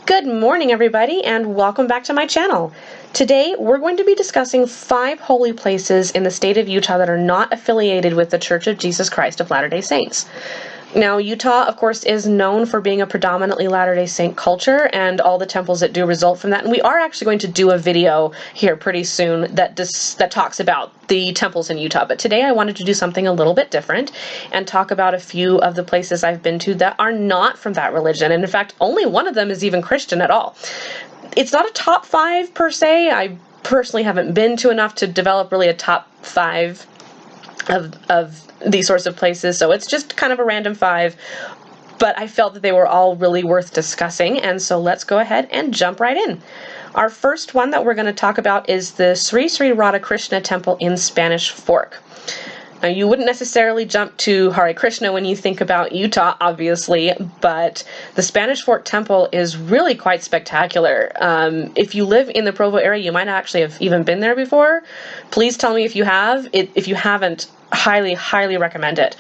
Good morning, everybody, and welcome back to my channel. Today, we're going to be discussing 5 holy places in the state of Utah that are not affiliated with the Church of Jesus Christ of Latter-day Saints. Now, Utah, of course, is known for being a predominantly Latter-day Saint culture, and all the temples that do result from that. And we are actually going to do a video here pretty soon that talks about the temples in Utah. But today I wanted to do something a little bit different and talk about a few of the places I've been to that are not from that religion. And in fact, only one of them is even Christian at all. It's not a top 5 per se. I personally haven't been to enough to develop really a top 5 of these sorts of places, so it's just kind of a random 5, but I felt that they were all really worth discussing, and so let's go ahead and jump right in. Our first one that we're going to talk about is the Sri Sri Radha Krishna Temple in Spanish Fork. Now, you wouldn't necessarily jump to Hare Krishna when you think about Utah, obviously, but the Spanish Fork Temple is really quite spectacular. If you live in the Provo area, you might actually have even been there before. Please tell me if you have. If you haven't, highly, highly recommend it.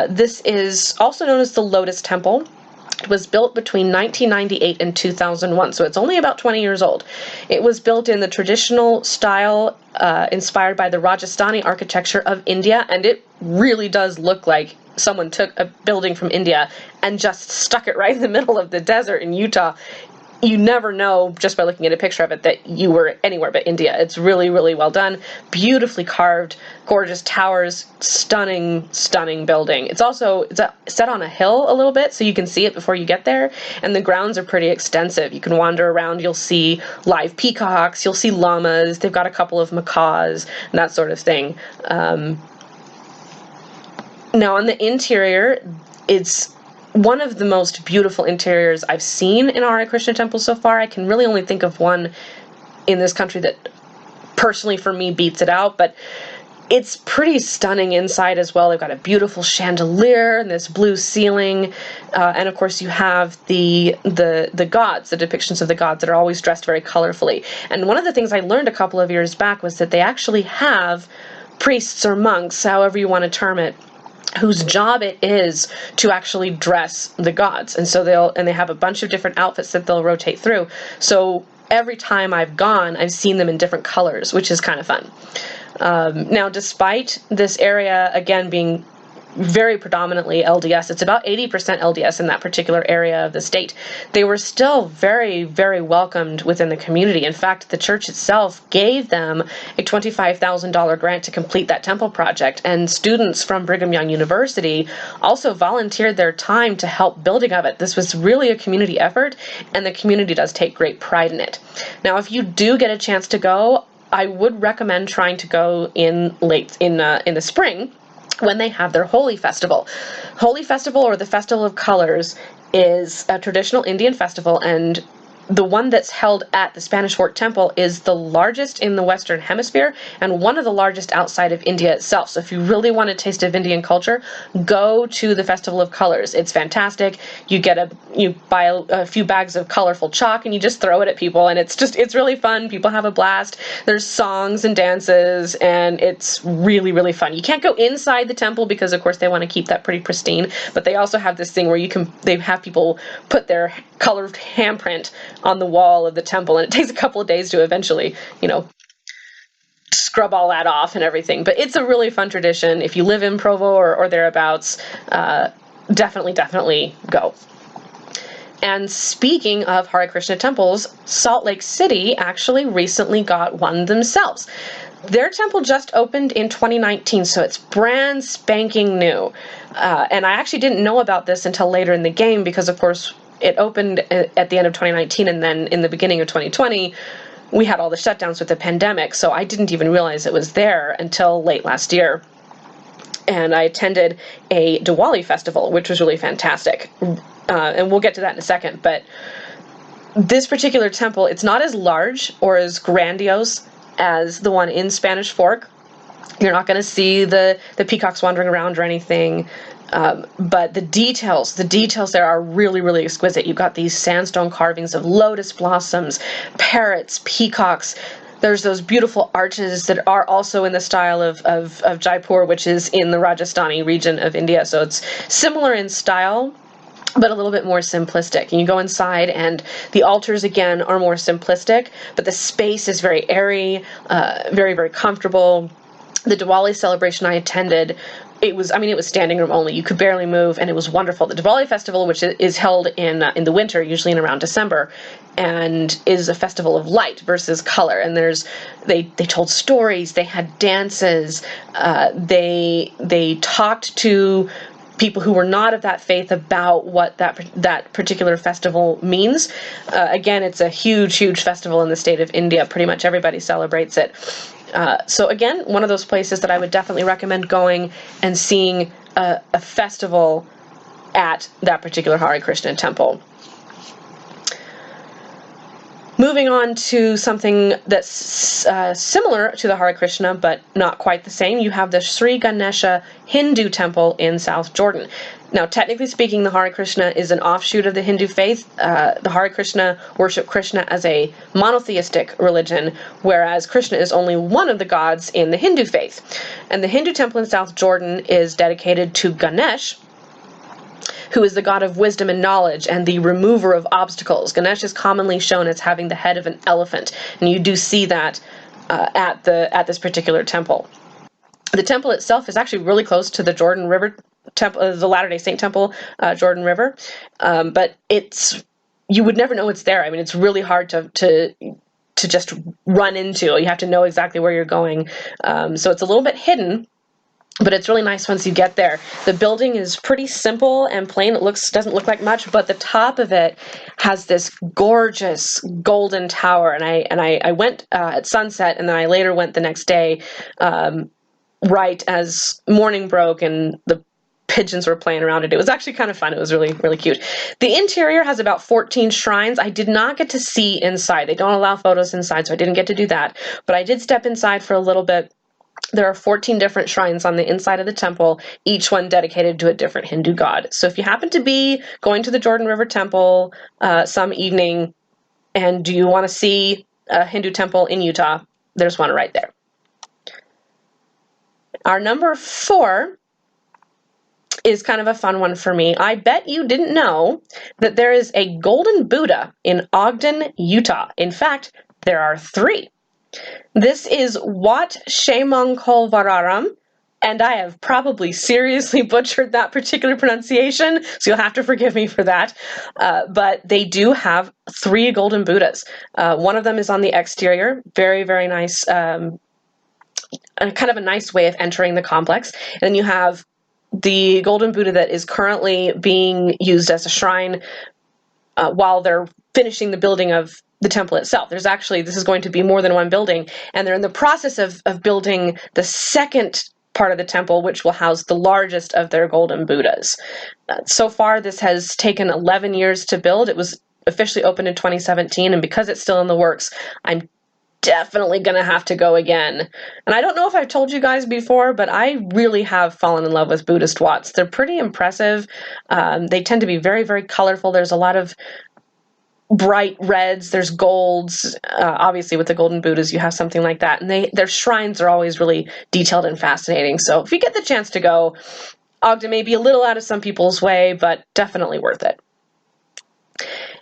This is also known as the Lotus Temple. It was built between 1998 and 2001, so it's only about 20 years old. It was built in the traditional style inspired by the Rajasthani architecture of India, and it really does look like someone took a building from India and just stuck it right in the middle of the desert in Utah. You never know, just by looking at a picture of it, that you were anywhere but India. It's really, really well done. Beautifully carved, gorgeous towers, stunning, stunning building. It's set on a hill a little bit, so you can see it before you get there, and the grounds are pretty extensive. You can wander around, you'll see live peacocks, you'll see llamas, they've got a couple of macaws, and that sort of thing. Now, on the interior, it's one of the most beautiful interiors I've seen in Hare Krishna temple so far. I can really only think of one in this country that personally for me beats it out, but it's pretty stunning inside as well. They've got a beautiful chandelier and this blue ceiling, and of course you have the gods, the depictions of the gods that are always dressed very colorfully. And one of the things I learned a couple of years back was that they actually have priests or monks, however you want to term it, whose job it is to actually dress the gods. And so they have a bunch of different outfits that they'll rotate through. So every time I've gone, I've seen them in different colors, which is kind of fun. Now, despite this area, again, being very predominantly LDS, it's about 80% LDS in that particular area of the state, they were still very, very welcomed within the community. In fact, the church itself gave them a $25,000 grant to complete that temple project, and students from Brigham Young University also volunteered their time to help building of it. This was really a community effort, and the community does take great pride in it. Now, if you do get a chance to go, I would recommend trying to go in the spring, when they have their Holi Festival. Holi Festival, or the Festival of Colors, is a traditional Indian festival, and the one that's held at the Spanish Fork Temple is the largest in the Western Hemisphere and one of the largest outside of India itself. So if you really want a taste of Indian culture, go to the Festival of Colors. It's fantastic. You buy a few bags of colorful chalk and you just throw it at people, and it's really fun. People have a blast. There's songs and dances, and it's really, really fun. You can't go inside the temple because, of course, they want to keep that pretty pristine, but they also have this thing where they have people put their colored handprint on the wall of the temple, and it takes a couple of days to eventually, scrub all that off and everything. But it's a really fun tradition. If you live in Provo or thereabouts, definitely go. And speaking of Hare Krishna temples, Salt Lake City actually recently got one themselves. Their temple just opened in 2019, so it's brand spanking new. And I actually didn't know about this until later in the game because, of course, it opened at the end of 2019, and then in the beginning of 2020, we had all the shutdowns with the pandemic, so I didn't even realize it was there until late last year. And I attended a Diwali festival, which was really fantastic. And we'll get to that in a second, but this particular temple, it's not as large or as grandiose as the one in Spanish Fork. You're not going to see the peacocks wandering around or anything. But the details there are really, really exquisite. You've got these sandstone carvings of lotus blossoms, parrots, peacocks. There's those beautiful arches that are also in the style of Jaipur, which is in the Rajasthani region of India. So it's similar in style, but a little bit more simplistic. And you go inside, and the altars, again, are more simplistic, but the space is very airy, very, very comfortable. The Diwali celebration I attended, it was standing room only. You could barely move, and it was wonderful. The Diwali festival, which is held in the winter, usually in around December, and is a festival of light versus color. And they told stories, they had dances, they talked to people who were not of that faith about what that particular festival means. Again, it's a huge, huge festival in the state of India. Pretty much everybody celebrates it. So again, one of those places that I would definitely recommend going and seeing a festival at that particular Hare Krishna temple. Moving on to something that's similar to the Hare Krishna, but not quite the same, you have the Sri Ganesha Hindu temple in South Jordan. Now, technically speaking, the Hare Krishna is an offshoot of the Hindu faith. The Hare Krishna worship Krishna as a monotheistic religion, whereas Krishna is only one of the gods in the Hindu faith. And the Hindu temple in South Jordan is dedicated to Ganesh, who is the god of wisdom and knowledge and the remover of obstacles. Ganesh is commonly shown as having the head of an elephant, and you do see that at this particular temple. The temple itself is actually really close to the Jordan River temple, the Latter-day Saint temple, Jordan River, but you would never know it's there. I mean, it's really hard to just run into. You have to know exactly where you're going, so it's a little bit hidden. But it's really nice once you get there. The building is pretty simple and plain. It doesn't look like much, but the top of it has this gorgeous golden tower. And I went at sunset, and then I later went the next day, right as morning broke and the pigeons were playing around it. It was actually kind of fun. It was really, really cute. The interior has about 14 shrines. I did not get to see inside. They don't allow photos inside, so I didn't get to do that. But I did step inside for a little bit. There are 14 different shrines on the inside of the temple, each one dedicated to a different Hindu god. So if you happen to be going to the Jordan River Temple some evening, and do you want to see a Hindu temple in Utah, there's one right there. Our number 4 is kind of a fun one for me. I bet you didn't know that there is a golden Buddha in Ogden, Utah. In fact, there are 3. This is Wat Shemangkolvararam, and I have probably seriously butchered that particular pronunciation, so you'll have to forgive me for that. But they do have 3 golden Buddhas. One of them is on the exterior, very, very nice, kind of a nice way of entering the complex. And then you have the golden Buddha that is currently being used as a shrine while they're finishing the building of the temple itself. This is going to be more than one building, and they're in the process of building the second part of the temple, which will house the largest of their golden Buddhas. So far, this has taken 11 years to build. It was officially opened in 2017, and because it's still in the works, I'm definitely going to have to go again. And I don't know if I've told you guys before, but I really have fallen in love with Buddhist Wats. They're pretty impressive. They tend to be very, very colorful. There's a lot of bright reds, there's golds. Obviously with the golden Buddhas you have something like that, and their shrines are always really detailed and fascinating. So if you get the chance to go, Ogden may be a little out of some people's way, but definitely worth it.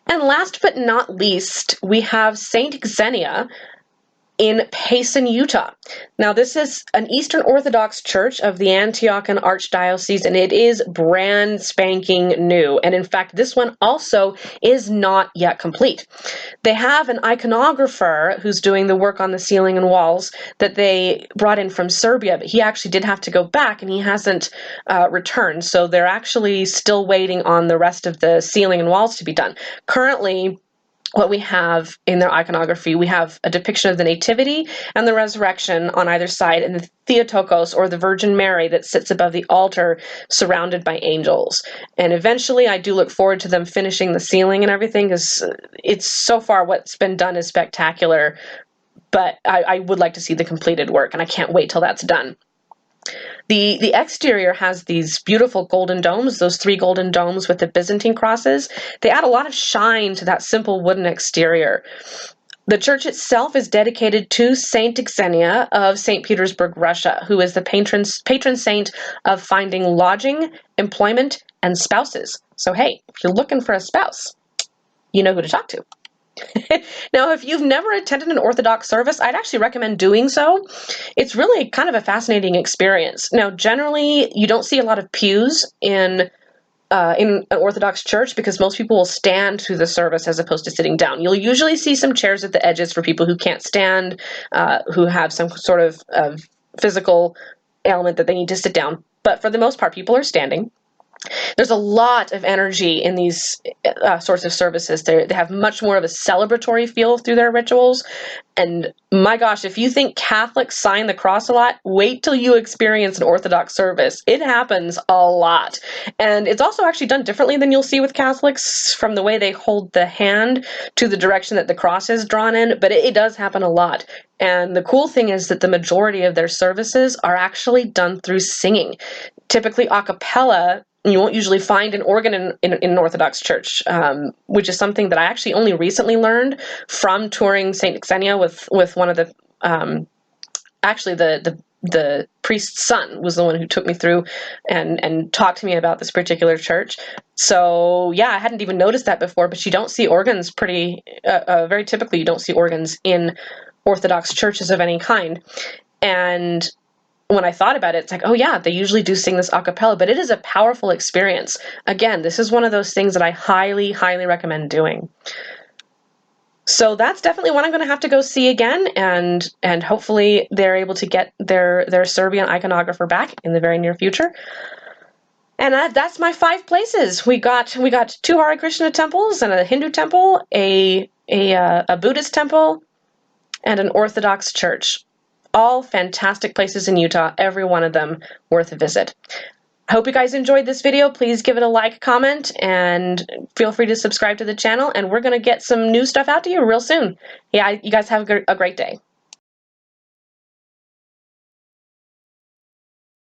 And last but not least, we have Saint Xenia in Payson, Utah. Now, this is an Eastern Orthodox church of the Antiochian Archdiocese, and it is brand spanking new. And in fact, this one also is not yet complete. They have an iconographer who's doing the work on the ceiling and walls that they brought in from Serbia, but he actually did have to go back, and he hasn't returned. So they're actually still waiting on the rest of the ceiling and walls to be done. Currently, what we have in their iconography, we have a depiction of the Nativity and the Resurrection on either side, and the Theotokos, or the Virgin Mary, that sits above the altar surrounded by angels. And eventually, I do look forward to them finishing the ceiling and everything, because it's so far what's been done is spectacular, but I would like to see the completed work, and I can't wait till that's done. The exterior has these beautiful golden domes, those 3 golden domes with the Byzantine crosses. They add a lot of shine to that simple wooden exterior. The church itself is dedicated to Saint Xenia of St. Petersburg, Russia, who is the patron saint of finding lodging, employment, and spouses. So hey, if you're looking for a spouse, you know who to talk to. Now, if you've never attended an Orthodox service, I'd actually recommend doing so. It's really kind of a fascinating experience. Now, generally, you don't see a lot of pews in an Orthodox church because most people will stand through the service as opposed to sitting down. You'll usually see some chairs at the edges for people who can't stand, who have some sort of physical ailment that they need to sit down. But for the most part, people are standing. There's a lot of energy in these sorts of services. They have much more of a celebratory feel through their rituals. And my gosh, if you think Catholics sign the cross a lot, wait till you experience an Orthodox service. It happens a lot. And it's also actually done differently than you'll see with Catholics, from the way they hold the hand to the direction that the cross is drawn in, but it does happen a lot. And the cool thing is that the majority of their services are actually done through singing, typically a cappella. You won't usually find an organ in an Orthodox church, which is something that I actually only recently learned from touring St. Xenia with one of the, actually the priest's son was the one who took me through and talked to me about this particular church. So yeah, I hadn't even noticed that before, but you don't see organs very typically you don't see organs in Orthodox churches of any kind. And when I thought about it, it's like, oh yeah, they usually do sing this a cappella, but it is a powerful experience. Again, this is one of those things that I highly, highly recommend doing. So that's definitely one I'm going to have to go see again, and hopefully they're able to get their Serbian iconographer back in the very near future. And that's my 5 places. We got 2 Hare Krishna temples and a Hindu temple, a Buddhist temple, and an Orthodox church. All fantastic places in Utah, every one of them worth a visit. I hope you guys enjoyed this video. Please give it a like, comment, and feel free to subscribe to the channel, and we're going to get some new stuff out to you real soon. Yeah, you guys have a great day.